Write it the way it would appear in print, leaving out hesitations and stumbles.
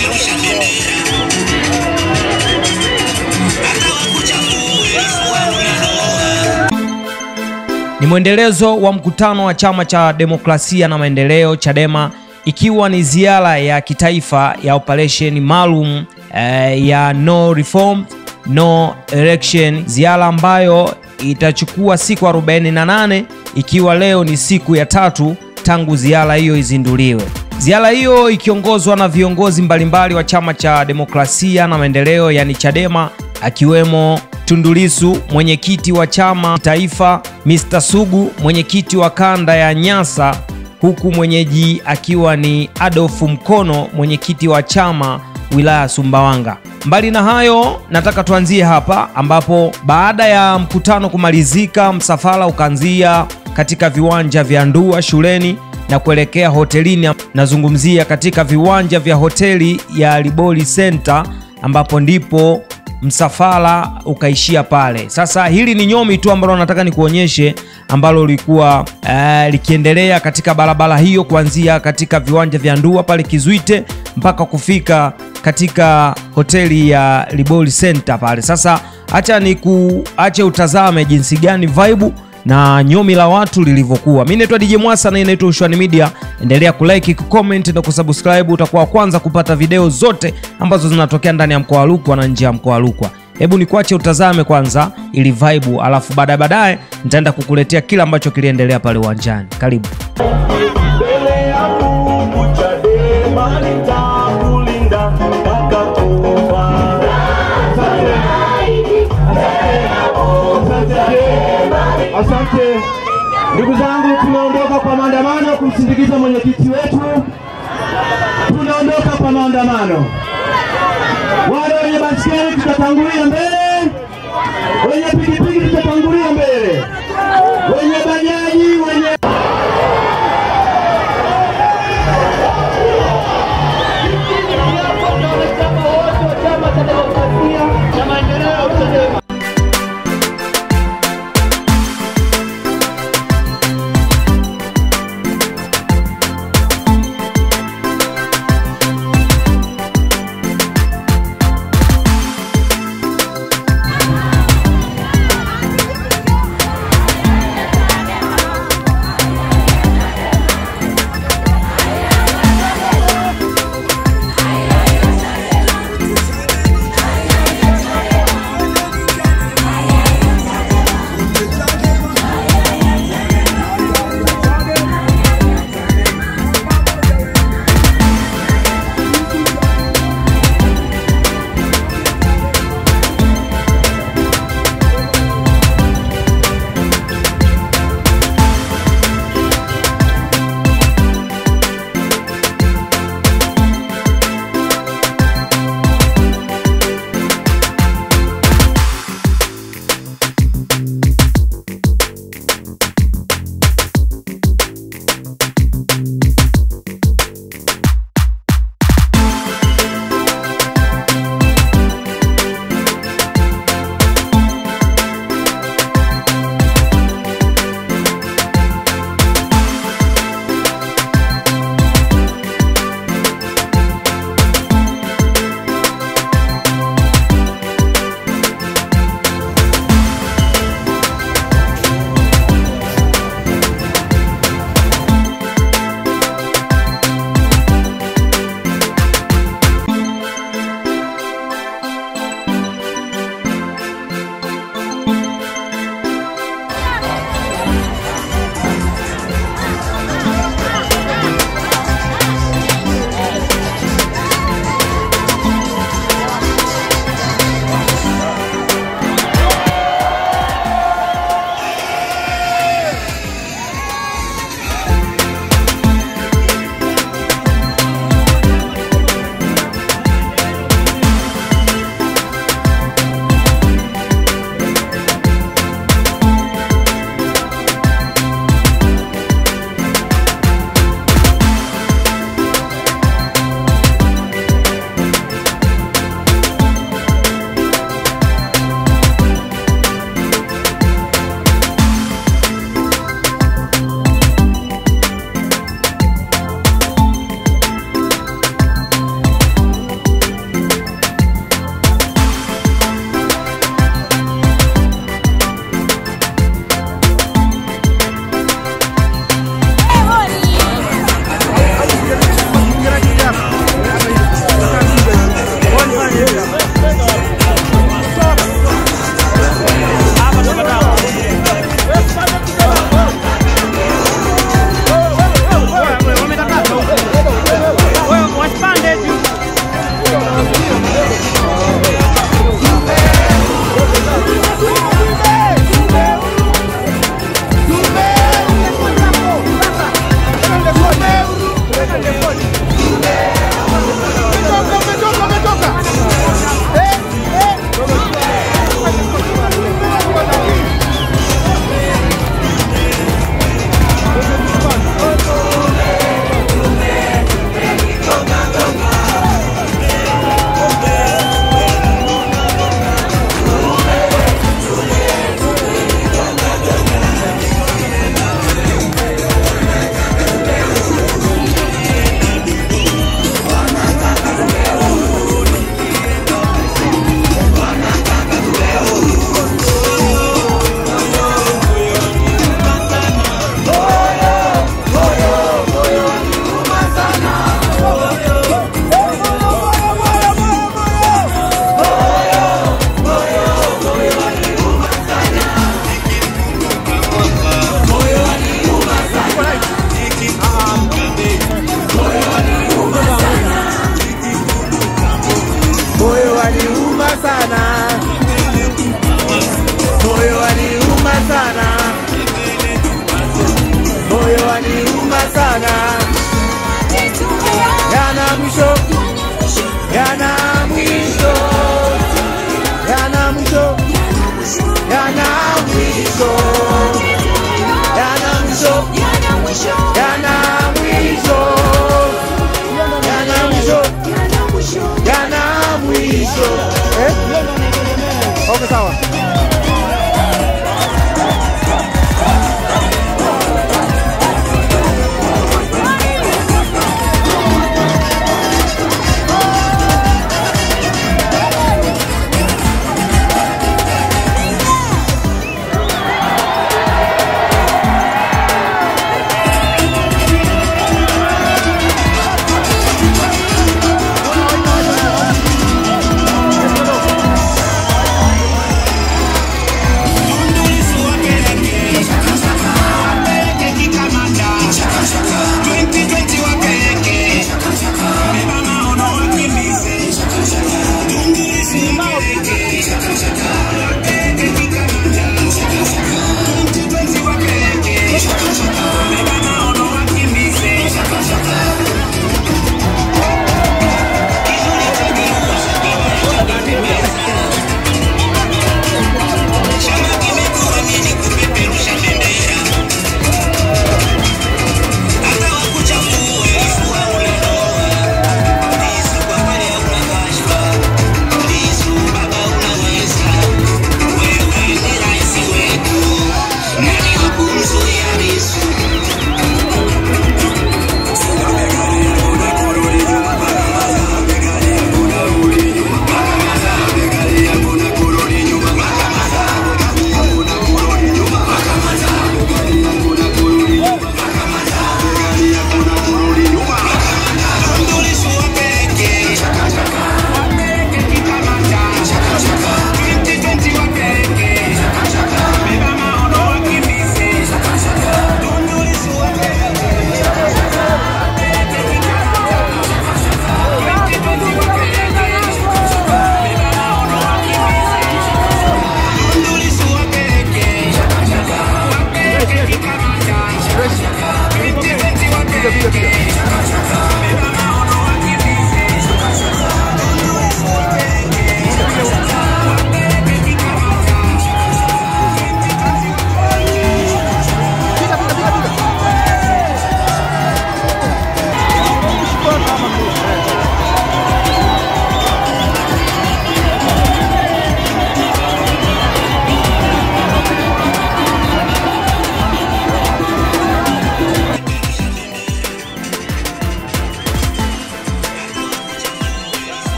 kupeperusha bendera. Ni mwendelezo wa mkutano wa Chama cha Demokrasia na Maendeleo Chadema, ikiwa ni ziara ya kitaifa ya operation maalum ya no reform no election, ziara ambayo itachukua siku 48, ikiwa leo ni siku ya 3 tangu ziara hiyo izinduliwe. Ziara hiyo ikiongozwa na viongozi mbalimbali wa Chama cha Demokrasia na Maendeleo yani Chadema, akiwemo Tundu Lissu, mwenyekiti wa chama taifa, Mr. Sugu, mwenyekiti wa kanda ya Nyasa, huku mwenyeji akiwa ni Adolf Mkono, mwenyekiti wa chama wilaya Sumbawanga. Mbali na hayo, nataka tuanzie hapa ambapo baada ya mkutano kumalizika, msafara ukaanzia katika viwanja vya Ndua shuleni na kuelekea hotelini. Nazungumzia katika viwanja vya hoteli ya Liboli Center, ambapo ndipo msafara ukaishia pale. Sasa hili ni nyomi tu ambalo nataka nikuonyeshe, ambalo lilikuwa likiendelea katika barabara hiyo kuanzia katika viwanja vya Ndua pale Kizuite mpaka kufika katika hoteli ya Liboli Center pale. Sasa acha utazame jinsi gani vibe na nyomi la watu lilivyokuwa. Mimi naitwa DJ Mwasa na inaitwa Ushuani Media. Endelea kulike, kucomment na kusubscribe, utakuwa kwanza kupata video zote ambazo zinatokea ndani ya mkoa wa Rukwa na nje ya mkoa wa Rukwa. Hebu nikuache utazame kwanza ili vibe, alafu baadaye nitaenda kukuletea kila ambacho kiliendelea pale uwanjani. Karibu. Asante. Ndugu zangu, tunaondoka kwa maandamano kumsindikiza mwenyekiti wetu. Tunaondoka kwa maandamano. Wale wenye basikeli tutatangulia mbele. Wenye pikipiki